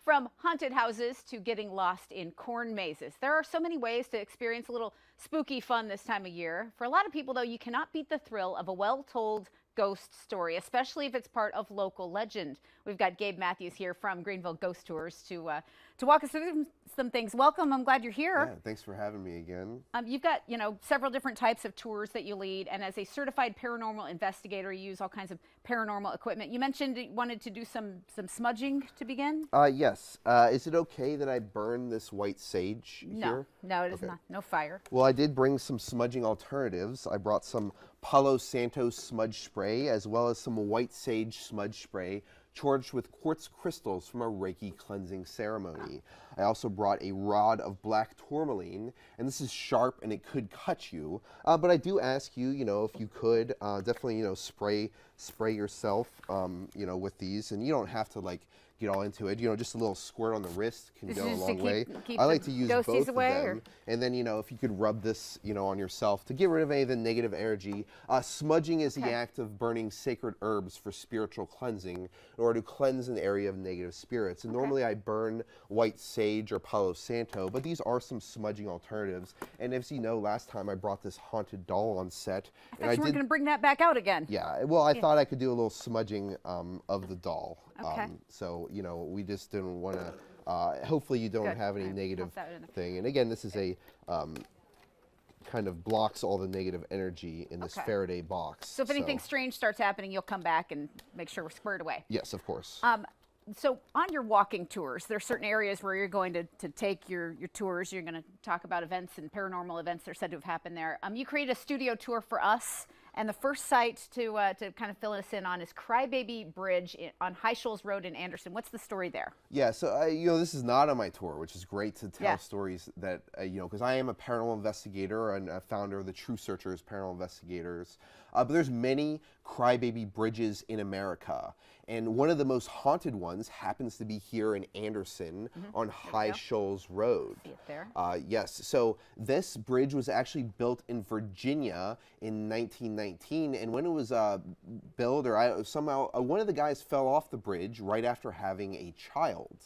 From haunted houses to getting lost in corn mazes, there are so many ways to experience a little spooky fun this time of year. For a lot of people, though, you cannot beat the thrill of a well-told ghost story, especially if it's part of local legend. We've got Gabe Mathews here from Greenville Ghost Tours to walk us through some things. Welcome. I'm glad you're here. Yeah, thanks for having me again. You've got, several different types of tours that you lead, and as a certified paranormal investigator, you use all kinds of paranormal equipment. You mentioned you wanted to do some smudging to begin? Yes. Is it okay that I burn this white sage here? No, it is not. No fire. Well, I did bring some smudging alternatives. I brought some Palo Santo smudge spray, as well as some white sage smudge spray charged with quartz crystals from a Reiki cleansing ceremony. I also brought a rod of black tourmaline, and this is sharp and it could cut you. But I do ask you, if you could definitely, spray yourself, with these, and you don't have to get all into it. Just a little squirt on the wrist can go a long way. Keep I like to use both of away, them. or? And then, if you could rub this, on yourself to get rid of any of the negative energy. Smudging is the act of burning sacred herbs for spiritual cleansing in order to cleanse an area of negative spirits. And normally I burn white sage or Palo Santo, but these are some smudging alternatives. And as you know, last time I brought this haunted doll on set. I thought you weren't going to bring that back out again. Yeah, well, I thought I could do a little smudging of the doll. Okay. So, we just didn't want to, hopefully you don't have any negative thing. And again, this is a kind of blocks all the negative energy in this Faraday box. So if anything strange starts happening, you'll come back and make sure we're squared away. Yes, of course. So on your walking tours, there are certain areas where you're going to take your tours. You're going to talk about events and paranormal events that are said to have happened there. You created a studio tour for us, and the first site to kind of fill us in on is Crybaby Bridge on High Shoals Road in Anderson. What's the story there? Yeah, so this is not on my tour, which is great to tell stories that because I am a paranormal investigator and a founder of the True Searchers Paranormal Investigators. But there's many Crybaby Bridges in America, and one of the most haunted ones happens to be here in Anderson on High Shoals Road. See it there? Yes, so this bridge was actually built in Virginia in 1919, and when it was built, or somehow one of the guys fell off the bridge right after having a child.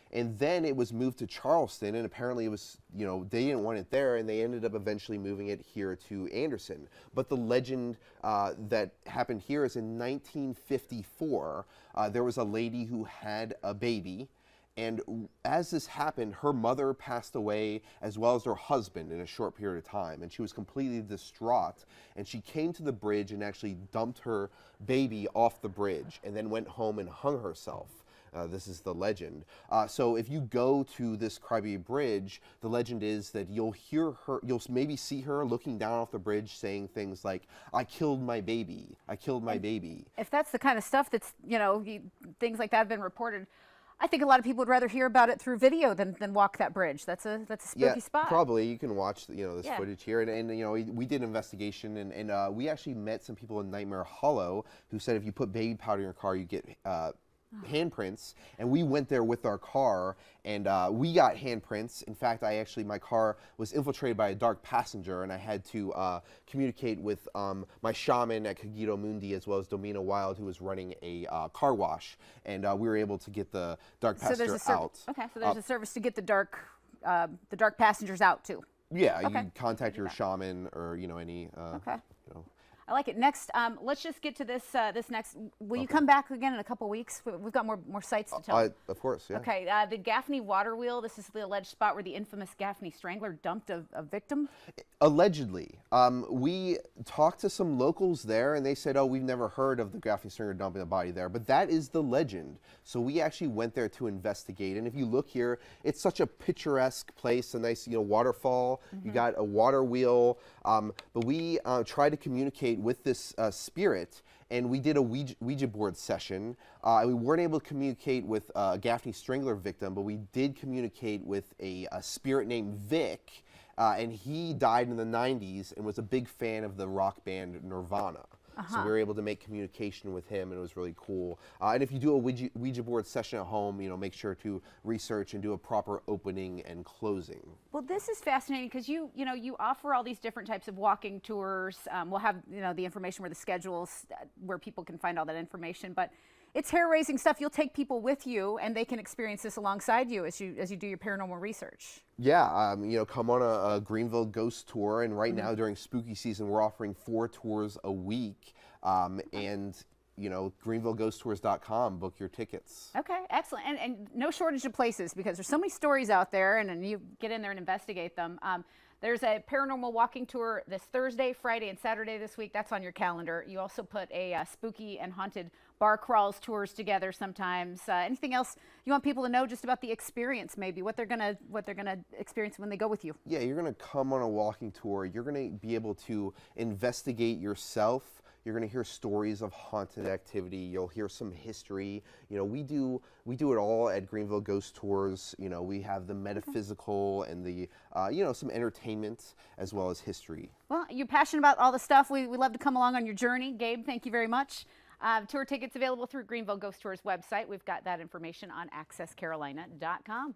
And then it was moved to Charleston, and apparently it was, they didn't want it there, and they ended up eventually moving it here to Anderson. But the legend that happened here is in 1954, there was a lady who had a baby, and as this happened, her mother passed away as well as her husband in a short period of time, and she was completely distraught, and she came to the bridge and actually dumped her baby off the bridge and then went home and hung herself. This is the legend. So if you go to this Crybaby Bridge, the legend is that you'll hear her, you'll maybe see her looking down off the bridge saying things like, "I killed my baby, I killed my baby." If that's the kind of stuff that's, things like that have been reported, I think a lot of people would rather hear about it through video than walk that bridge. That's a spooky spot. Probably. You can watch this footage here, and we did an investigation, and we actually met some people in Nightmare Hollow who said if you put baby powder in your car, you get handprints, and we went there with our car, and we got handprints. In fact, my car was infiltrated by a dark passenger, and I had to communicate with my shaman at Cogito Mundi, as well as Domina Wild, who was running a car wash, and we were able to get the dark passenger out. Okay, so there's a service to get the dark passengers out too. Yeah, you contact your shaman or any. I like it. Next, let's just get to this next. Will you come back again in a couple weeks? We've got more sites to tell. Of course, yeah. Okay, the Gaffney Waterwheel. This is the alleged spot where the infamous Gaffney Strangler dumped a victim. Allegedly. We talked to some locals there, and they said, "Oh, we've never heard of the Gaffney Strangler dumping a body there," but that is the legend. So we actually went there to investigate, and if you look here, it's such a picturesque place, a nice we You got a water wheel, but we tried to communicate with this spirit, and we did a Ouija board session. We weren't able to communicate with a Gaffney Strangler victim, but we did communicate with a spirit named Vic, and he died in the 90s and was a big fan of the rock band Nirvana. So we were able to make communication with him, and it was really cool. And if you do a Ouija board session at home, make sure to research and do a proper opening and closing. Well, this is fascinating because you offer all these different types of walking tours. We'll have the information where the schedules, where people can find all that information. But it's hair-raising stuff. You'll take people with you, and they can experience this alongside you as you do your paranormal research. Yeah, come on a Greenville Ghost Tour, and right now during spooky season, we're offering 4 tours a week, and greenvilleghosttours.com, book your tickets. Okay, excellent. And no shortage of places, because there's so many stories out there, and you get in there and investigate them. There's a paranormal walking tour this Thursday, Friday, and Saturday this week. That's on your calendar. You also put a spooky and haunted bar crawls tours together sometimes. Anything else you want people to know just about the experience, maybe what they're gonna experience when they go with you? Yeah, you're gonna come on a walking tour. You're gonna be able to investigate yourself. You're going to hear stories of haunted activity. You'll hear some history. We do it all at Greenville Ghost Tours. We have the metaphysical and the some entertainment as well as history. Well, you're passionate about all the stuff. We love to come along on your journey. Gabe, thank you very much. Tour tickets available through Greenville Ghost Tours website. We've got that information on accesscarolina.com.